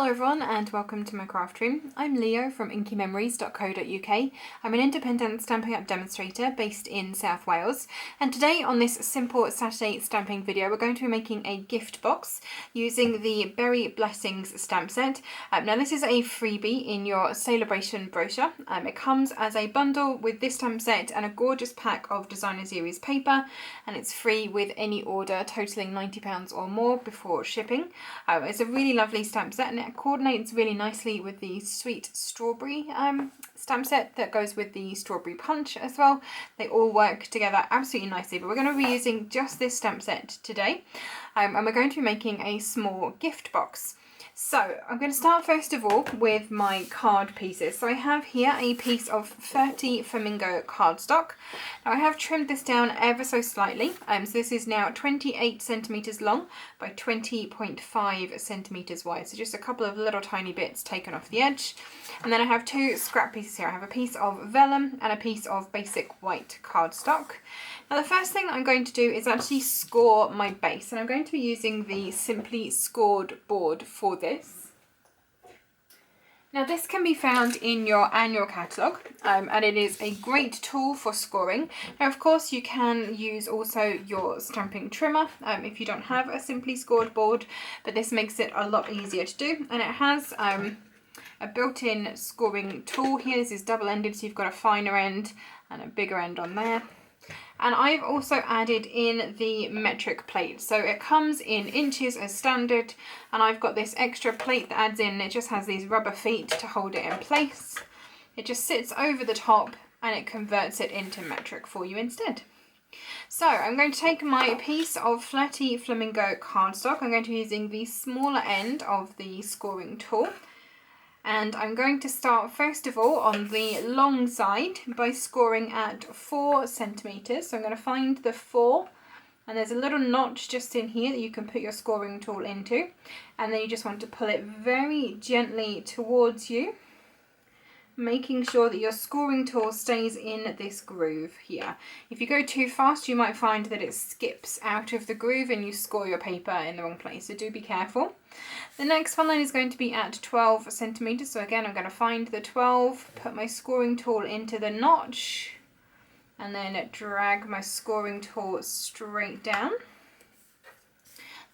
Hello everyone and welcome to my craft room. I'm Leo from inkymemories.co.uk. I'm an independent Stampin' Up demonstrator based in South Wales, and today on this simple Saturday stamping video we're going to be making a gift box using the Berry Blessings stamp set. Now this is a freebie in your sale-a-bration brochure. It comes as a bundle with this stamp set and a gorgeous pack of designer series paper, and it's free with any order totaling £90 or more before shipping. It's a really lovely stamp set and it coordinates really nicely with the sweet strawberry stamp set that goes with the strawberry punch as well. They all work together absolutely nicely, but we're going to be using just this stamp set today, and we're going to be making a small gift box. So I'm going to start first of all with my card pieces. So I have here a piece of 30 flamingo cardstock. Now I have trimmed this down ever so slightly. So this is now 28 centimeters long by 20.5 centimeters wide. So just a couple of little tiny bits taken off the edge. And then I have two scrap pieces here. I have a piece of vellum and a piece of basic white cardstock. Now the first thing that I'm going to do is actually score my base, and I'm going to be using the Simply Scored board for this. Now this can be found in your annual catalogue, and it is a great tool for scoring. Now of course you can use also your stamping trimmer if you don't have a Simply Scored board, but this makes it a lot easier to do, and it has a built-in scoring tool here. This is double-ended, so you've got a finer end and a bigger end on there. And I've also added in the metric plate, so it comes in inches as standard, and I've got this extra plate that adds in. It just has these rubber feet to hold it in place. It just sits over the top and it converts it into metric for you instead. So I'm going to take my piece of flatty flamingo cardstock. I'm going to be using the smaller end of the scoring tool. And I'm going to start first of all on the long side by scoring at 4 centimeters. So I'm going to find the 4, and there's a little notch just in here that you can put your scoring tool into, and then you just want to pull it very gently towards you, making sure that your scoring tool stays in this groove here. If you go too fast, you might find that it skips out of the groove and you score your paper in the wrong place, so do be careful. The next one then is going to be at 12 centimeters. So again, I'm going to find the 12, put my scoring tool into the notch, and then drag my scoring tool straight down.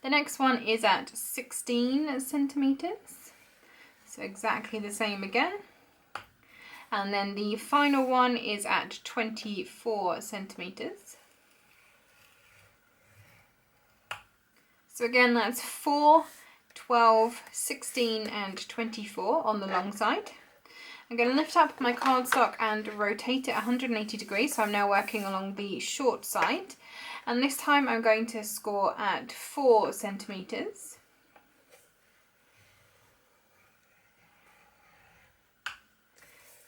The next one is at 16 centimeters. So exactly the same again. And then the final one is at 24 centimeters. So again, that's 4, 12, 16 and 24 on the long side. I'm going to lift up my cardstock and rotate it 180 degrees, so I'm now working along the short side. And this time I'm going to score at 4 centimeters.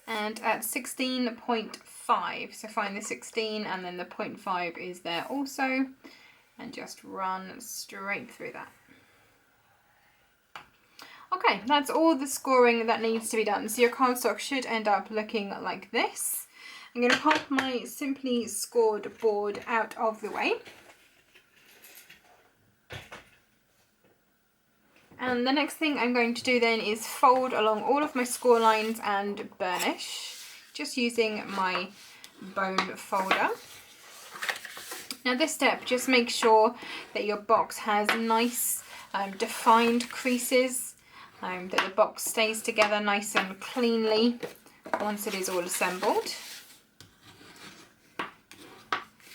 And at 16.5, so find the 16 and then the 0.5 is there also, and just run straight through that. Okay, that's all the scoring that needs to be done. So your cardstock should end up looking like this. I'm going to pop my Simply Scored board out of the way. And the next thing I'm going to do then is fold along all of my score lines and burnish, just using my bone folder. Now this step, just make sure that your box has nice defined creases, that the box stays together nice and cleanly once it is all assembled.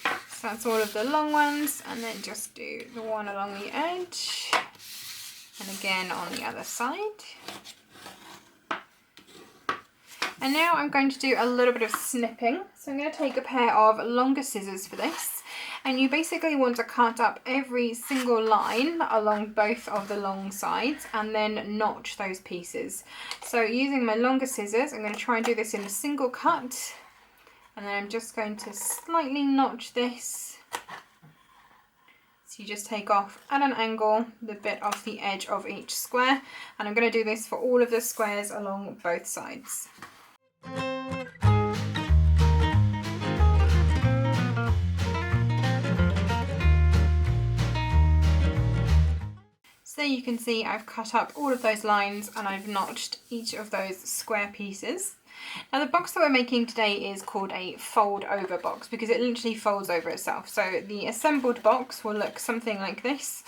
So that's all of the long ones, and then just do the one along the edge. And again on the other side. And now I'm going to do a little bit of snipping. So I'm going to take a pair of longer scissors for this. And you basically want to cut up every single line along both of the long sides and then notch those pieces. So using my longer scissors, I'm going to try and do this in a single cut. And then I'm just going to slightly notch this. So you just take off at an angle the bit off the edge of each square, and I'm going to do this for all of the squares along both sides. there you can see I've cut up all of those lines and I've notched each of those square pieces. Now the box that we're making today is called a fold over box because it literally folds over itself. So the assembled box will look something like this.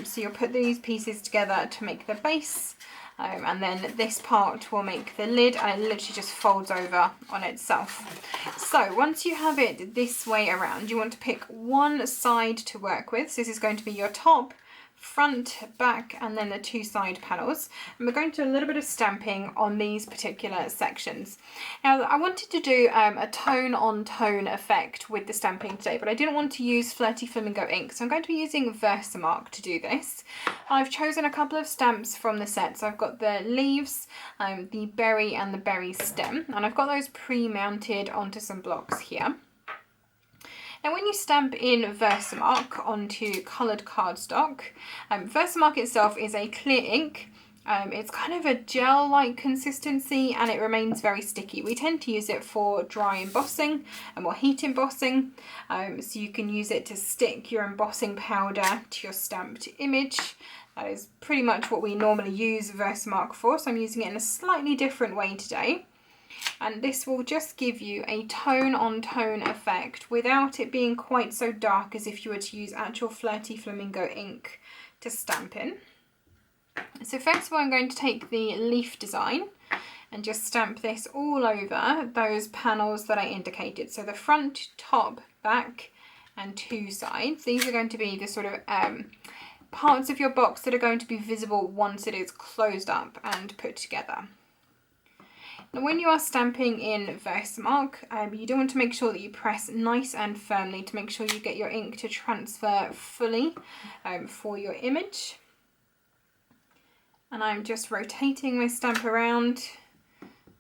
So you'll put these pieces together to make the base, and then this part will make the lid, and it literally just folds over on itself. So once you have it this way around, you want to pick one side to work with. So this is going to be your top, front, back, and then the two side panels, and we're going to do a little bit of stamping on these particular sections. Now I wanted to do a tone on tone effect with the stamping today, but I didn't want to use Flirty Flamingo ink, so I'm going to be using Versamark to do this. I've chosen a couple of stamps from the set, so I've got the leaves, the berry and the berry stem, and I've got those pre-mounted onto some blocks here. Now when you stamp in Versamark onto coloured cardstock, Versamark itself is a clear ink. It's kind of a gel-like consistency and it remains very sticky. We tend to use it for dry embossing or heat embossing, so you can use it to stick your embossing powder to your stamped image. That is pretty much what we normally use Versamark for, so I'm using it in a slightly different way today. And this will just give you a tone on tone effect without it being quite so dark as if you were to use actual Flirty Flamingo ink to stamp in. So first of all, I'm going to take the leaf design and just stamp this all over those panels that I indicated. So the front, top, back and two sides. These are going to be the sort of parts of your box that are going to be visible once it is closed up and put together. Now when you are stamping in Versamark, you do want to make sure that you press nice and firmly to make sure you get your ink to transfer fully for your image. And I'm just rotating my stamp around,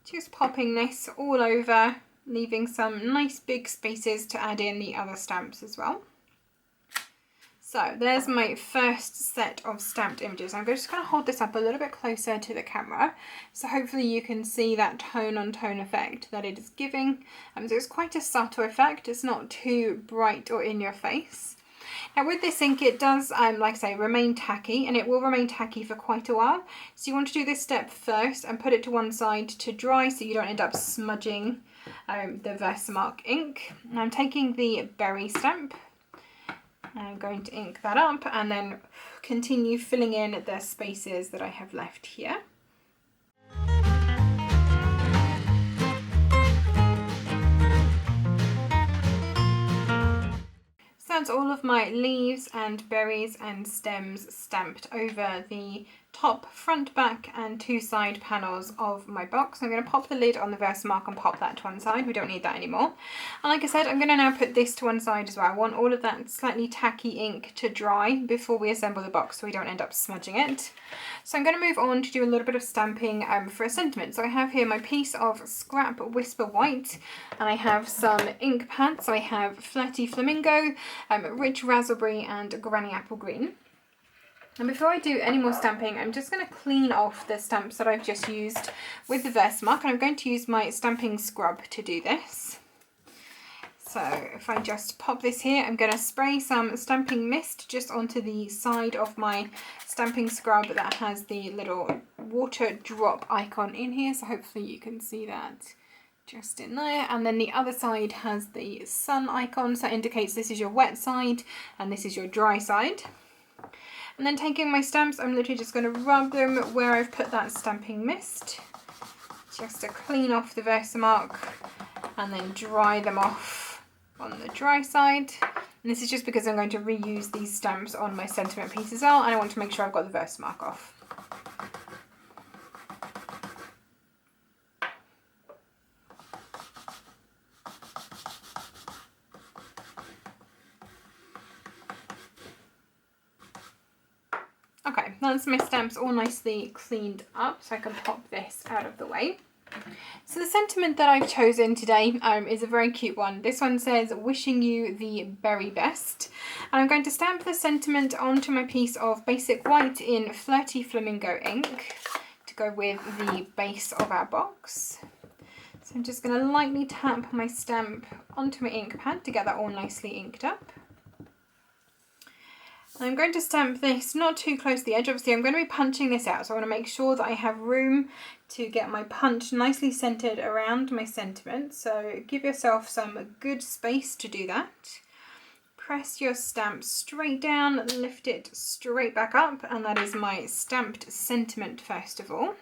just popping this all over, leaving some nice big spaces to add in the other stamps as well. So there's my first set of stamped images. I'm just going to hold this up a little bit closer to the camera, so hopefully you can see that tone on tone effect that it is giving. So it's quite a subtle effect, it's not too bright or in your face. Now with this ink it does, like I say, remain tacky, and it will remain tacky for quite a while. So you want to do this step first and put it to one side to dry so you don't end up smudging the Versamark ink. Now I'm taking the berry stamp. I'm going to ink that up and then continue filling in the spaces that I have left here. So that's all of my leaves and berries and stems stamped over the top, front, back and two side panels of my box. I'm going to pop the lid on the Versamark and pop that to one side. We don't need that anymore. And like I said, I'm going to now put this to one side as well. I want all of that slightly tacky ink to dry before we assemble the box so we don't end up smudging it. So I'm going to move on to do a little bit of stamping for a sentiment. So I have here my piece of scrap Whisper White, and I have some ink pads. So I have Flirty Flamingo, Rich Raspberry and Granny Apple Green. And before I do any more stamping, I'm just going to clean off the stamps that I've just used with the Versamark, and I'm going to use my stamping scrub to do this. So if I just pop this here, I'm going to spray some stamping mist just onto the side of my stamping scrub that has the little water drop icon in here, so hopefully you can see that just in there. And then the other side has the sun icon, so that indicates this is your wet side and this is your dry side. And then taking my stamps, I'm literally just going to rub them where I've put that stamping mist, just to clean off the Versamark and then dry them off on the dry side. And this is just because I'm going to reuse these stamps on my sentiment piece as well, and I want to make sure I've got the Versamark off. Okay, that's my stamps all nicely cleaned up, so I can pop this out of the way. So the sentiment that I've chosen today is a very cute one. This one says, wishing you the very best. And I'm going to stamp the sentiment onto my piece of basic white in Flirty Flamingo ink to go with the base of our box. So I'm just going to lightly tap my stamp onto my ink pad to get that all nicely inked up. I'm going to stamp this not too close to the edge. Obviously I'm going to be punching this out, so I want to make sure that I have room to get my punch nicely centered around my sentiment. So give yourself some good space to do that. Press your stamp straight down, lift it straight back up, and that is my stamped sentiment first of all.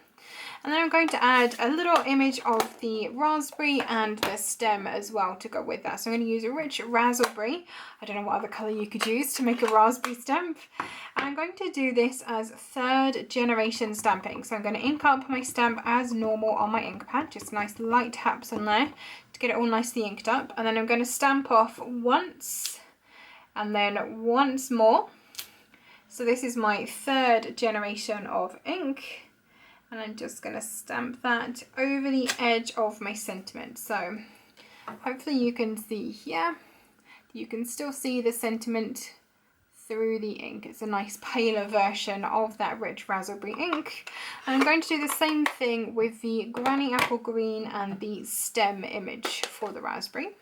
And then I'm going to add a little image of the raspberry and the stem as well to go with that. So I'm going to use a rich raspberry. I don't know what other colour you could use to make a raspberry stamp. And I'm going to do this as 3rd generation stamping. So I'm going to ink up my stamp as normal on my ink pad, just nice light taps on there to get it all nicely inked up. And then I'm going to stamp off once and then once more. So this is my 3rd generation of ink. And I'm just going to stamp that over the edge of my sentiment. So hopefully you can see here, you can still see the sentiment through the ink. It's a nice paler version of that rich raspberry ink. And I'm going to do the same thing with the granny apple green and the stem image for the raspberry.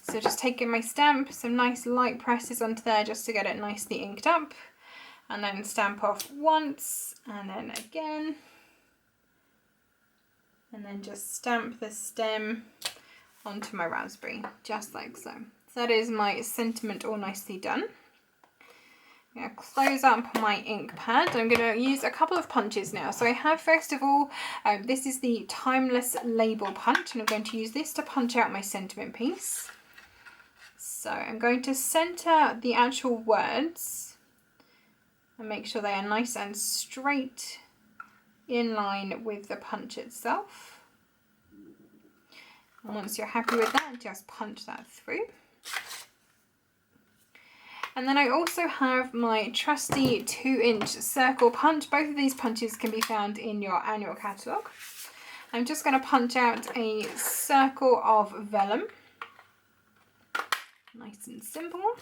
So just taking my stamp, some nice light presses onto there just to get it nicely inked up. And then stamp off once, and then again, and then just stamp the stem onto my raspberry, just like so. So that is my sentiment all nicely done. I'm going to close up my ink pad. I'm going to use a couple of punches now. So I have, first of all, this is the Timeless Label Punch, and I'm going to use this to punch out my sentiment piece. So I'm going to center the actual words and make sure they are nice and straight in line with the punch itself. And once you're happy with that, just punch that through. And then I also have my trusty 2-inch circle punch. Both of these punches can be found in your annual catalogue. I'm just going to punch out a circle of vellum. Nice and simple.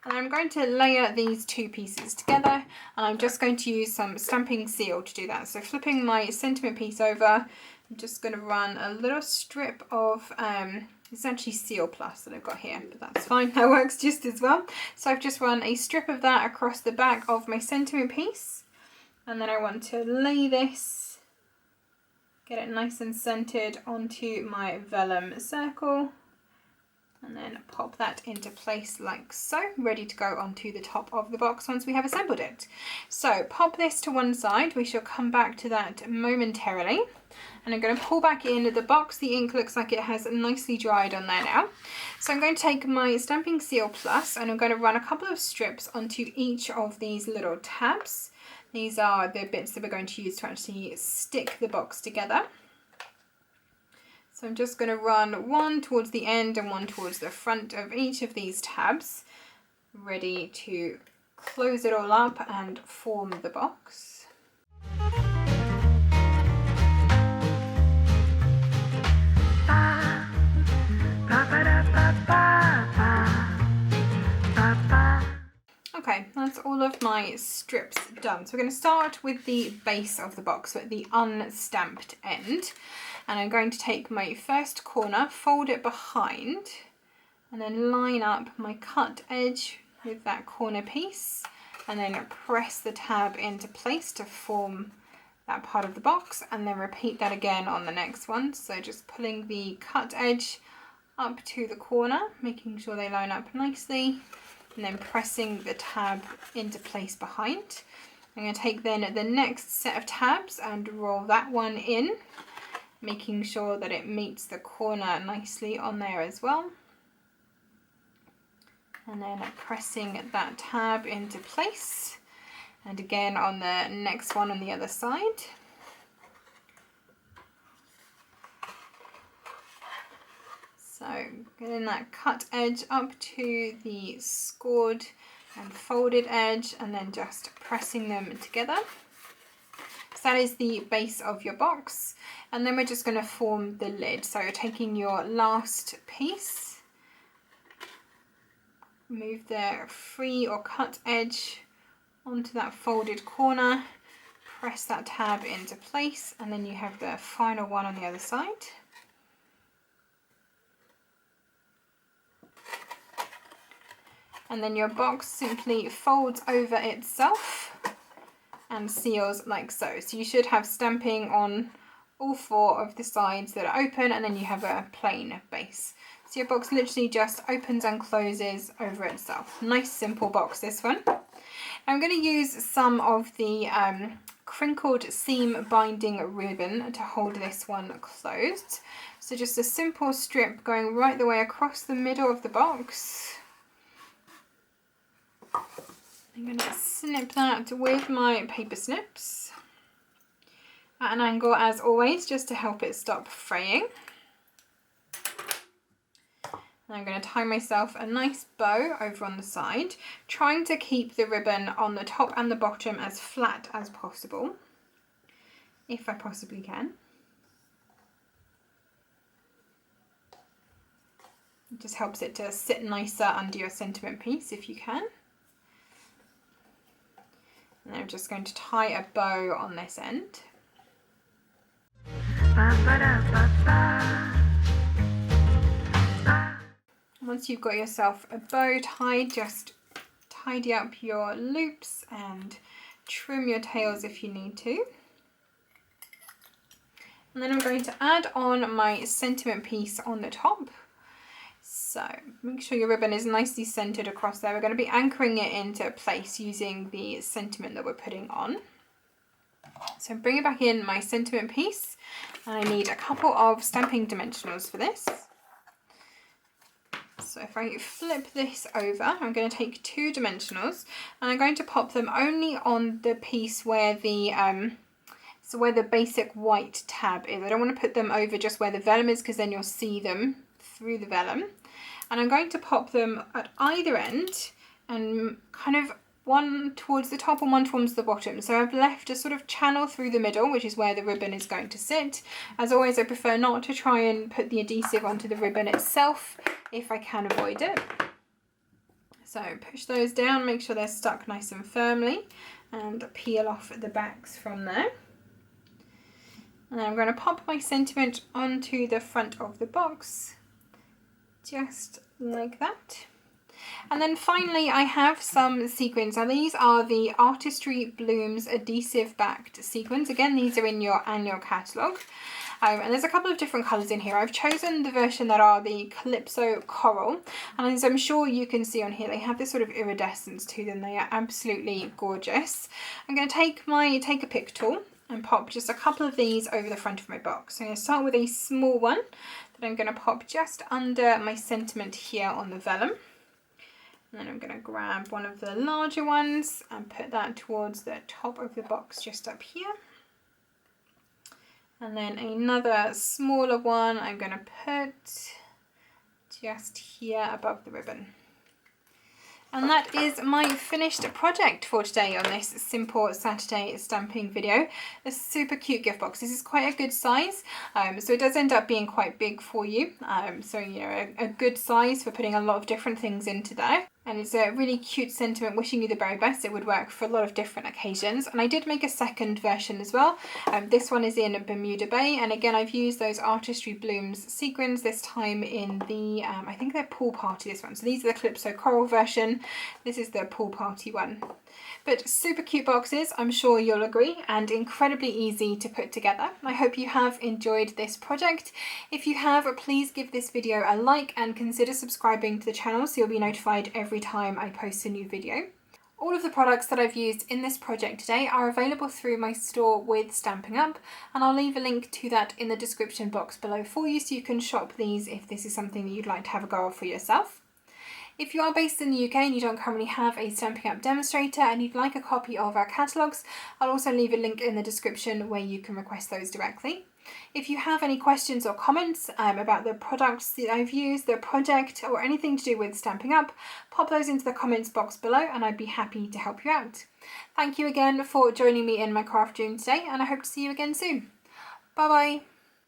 And I'm going to layer these 2 pieces together, and I'm just going to use some stamping seal to do that. So flipping my sentiment piece over, I'm just going to run a little strip of, it's actually Seal Plus that I've got here, but that's fine, that works just as well. So I've just run a strip of that across the back of my sentiment piece, and then I want to lay this, get it nice and centered onto my vellum circle. And then pop that into place like so, ready to go onto the top of the box once we have assembled it. So pop this to one side, we shall come back to that momentarily. And I'm going to pull back in the box. The ink looks like it has nicely dried on there now. So I'm going to take my Stamping Seal Plus and I'm going to run a couple of strips onto each of these little tabs. These are the bits that we're going to use to actually stick the box together. So I'm just going to run one towards the end and one towards the front of each of these tabs, ready to close it all up and form the box. Okay, that's all of my strips done. So we're going to start with the base of the box, so at the unstamped end. And I'm going to take my first corner, fold it behind, and then line up my cut edge with that corner piece, and then press the tab into place to form that part of the box, and then repeat that again on the next one. So just pulling the cut edge up to the corner, making sure they line up nicely, and then pressing the tab into place behind. I'm going to take then the next set of tabs and roll that one in, making sure that it meets the corner nicely on there as well. And then pressing that tab into place. And again on the next one on the other side. So getting that cut edge up to the scored and folded edge, and then just pressing them together. So that is the base of your box, and then we're just going to form the lid. So you're taking your last piece, move the free or cut edge onto that folded corner, press that tab into place, and then you have the final one on the other side. And then your box simply folds over itself and seals like so. So you should have stamping on all 4 of the sides that are open, and then you have a plain base. So your box literally just opens and closes over itself. Nice simple box, this one. I'm going to use some of the crinkled seam binding ribbon to hold this one closed. So just a simple strip going right the way across the middle of the box. I'm going to snip that with my paper snips at an angle as always, just to help it stop fraying. And I'm going to tie myself a nice bow over on the side, trying to keep the ribbon on the top and the bottom as flat as possible, if I possibly can. It just helps it to sit nicer under your sentiment piece if you can. And I'm just going to tie a bow on this end. Once you've got yourself a bow tied, just tidy up your loops and trim your tails if you need to. And then I'm going to add on my sentiment piece on the top. So make sure your ribbon is nicely centered across there. We're going to be anchoring it into place using the sentiment that we're putting on. So I'm bringing back in my sentiment piece, and I need a couple of stamping dimensionals for this. So if I flip this over, I'm going to take 2 dimensionals, and I'm going to pop them only on the piece where the where the basic white tab is. I don't want to put them over just where the vellum is, because then you'll see them through the vellum. And I'm going to pop them at either end, and kind of one towards the top and one towards the bottom. So I've left a sort of channel through the middle, which is where the ribbon is going to sit. As always, I prefer not to try and put the adhesive onto the ribbon itself if I can avoid it. So push those down, make sure they're stuck nice and firmly, and peel off the backs from there. And then I'm going to pop my sentiment onto the front of the box, just like that. And then finally I have some sequins. Now these are the Artistry Blooms adhesive backed sequins. Again, these are in your annual catalogue. And there's a couple of different colours in here. I've chosen the version that are the Calypso Coral, and as I'm sure you can see on here, they have this sort of iridescence to them. They are absolutely gorgeous. I'm going to take a pick tool and pop just a couple of these over the front of my box. So I'm going to start with a small one that I'm going to pop just under my sentiment here on the vellum. And then I'm going to grab one of the larger ones and put that towards the top of the box just up here. And then another smaller one I'm going to put just here above the ribbon. And that is my finished project for today on this simple Saturday stamping video. A super cute gift box. This is quite a good size, so it does end up being quite big for you. So you know, a good size for putting a lot of different things into there. And it's a really cute sentiment, wishing you the very best. It would work for a lot of different occasions. And I did make a second version as well. This one is in Bermuda Bay. And again, I've used those Artistry Blooms sequins, this time in the, I think they're Pool Party, this one. So these are the Calypso Coral version. This is the Pool Party one. But super cute boxes, I'm sure you'll agree, and incredibly easy to put together. I hope you have enjoyed this project. If you have, please give this video a like and consider subscribing to the channel so you'll be notified every time I post a new video. All of the products that I've used in this project today are available through my store with Stampin' Up, and I'll leave a link to that in the description box below for you so you can shop these if this is something that you'd like to have a go of for yourself. If you are based in the UK and you don't currently have a Stampin' Up demonstrator and you'd like a copy of our catalogues, I'll also leave a link in the description where you can request those directly. If you have any questions or comments about the products that I've used, the project, or anything to do with Stampin' Up, pop those into the comments box below and I'd be happy to help you out. Thank you again for joining me in my craft room today, and I hope to see you again soon. Bye bye!